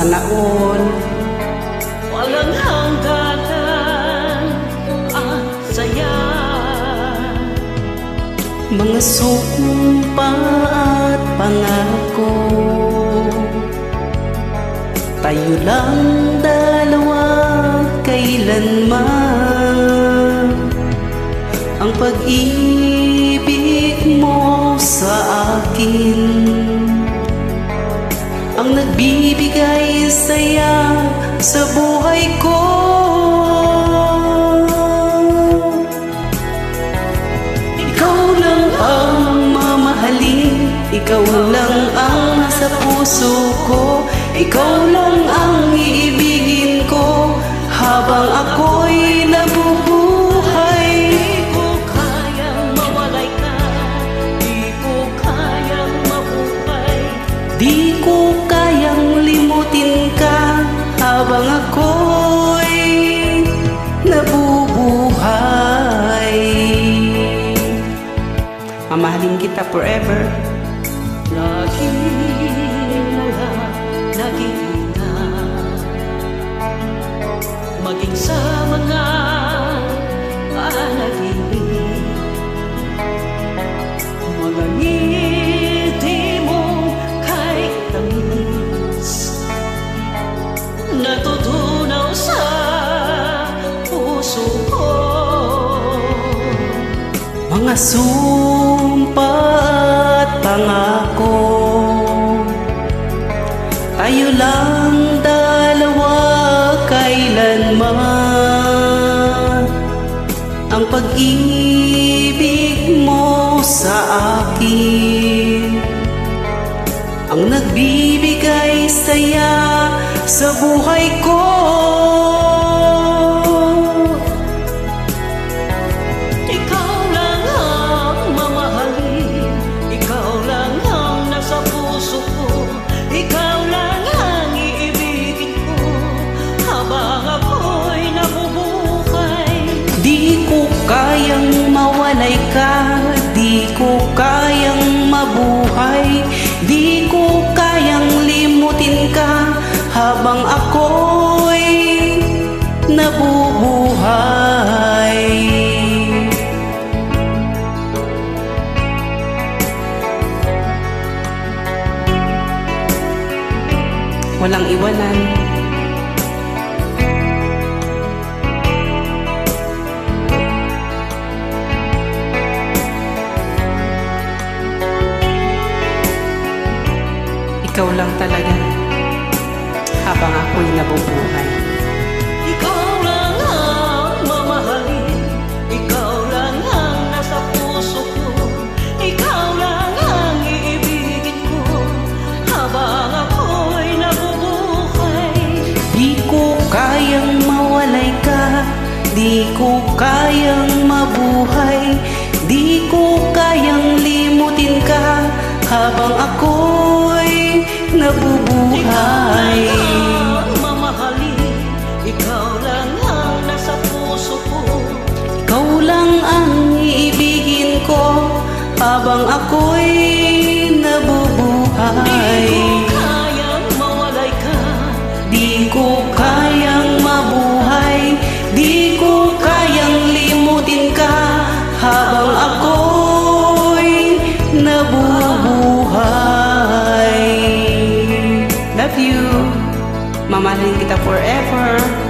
sana all. Walang hangganan at saya, mga sumpa at pangako, tayo lang dalawa kailanman. Ang pag-ibig mo sa akin ang nagbibigay saya sa buhay ko. Ikaw lang ang mamahalin, ikaw lang ang nasa puso ko, ikaw lang ang iibigin ko habang ako'y nabubuhay. di ko kayang mawalay ka, di ko kayang mabuhay, Di ko kayang limutin ka habang ako'y nabubuhay. Mamahalin kita forever. laging wala, laging kita, maging sa mga panaginip, mga ngiti mo kay tamis, natutunaw sa puso ko. Mga sumpa at pangako, tayo lang dalawa kailanman. Ang pag-ibig mo sa akin ang nagbibigay saya sa buhay ko. Ikaw lang ang mamahalin, ikaw lang ang nasa puso ko, ikaw lang ang iibigin ko habang ako'y nabubuhay. Di ko kayang mawalay ka, di ko kayang mabuhay, di ko kayang limutin ka habang ako'y nabubuhay. Walang iwanan. Ikaw lang talaga habang ako'y nabubuhay. Ikaw lang ang mamahalin, ikaw lang ang nasa puso ko, ikaw lang ang iibigin ko habang ako'y nabubuhay. Di ko kayang mawalay ka, di ko kayang mabuhay, di ko kayang limutin ka habang ako'y nabubuhay. Ikaw lang ang mamahalin, ikaw lang ang nasa puso ko, Ikaw lang ang iibigin ko habang ako'y nabubuhay. di ko kayang mawalay ka, Di ko kayang mabuhay, di ko kayang limutin ka habang ako'y nabubuhay. Love you. Mamahalin kita forever.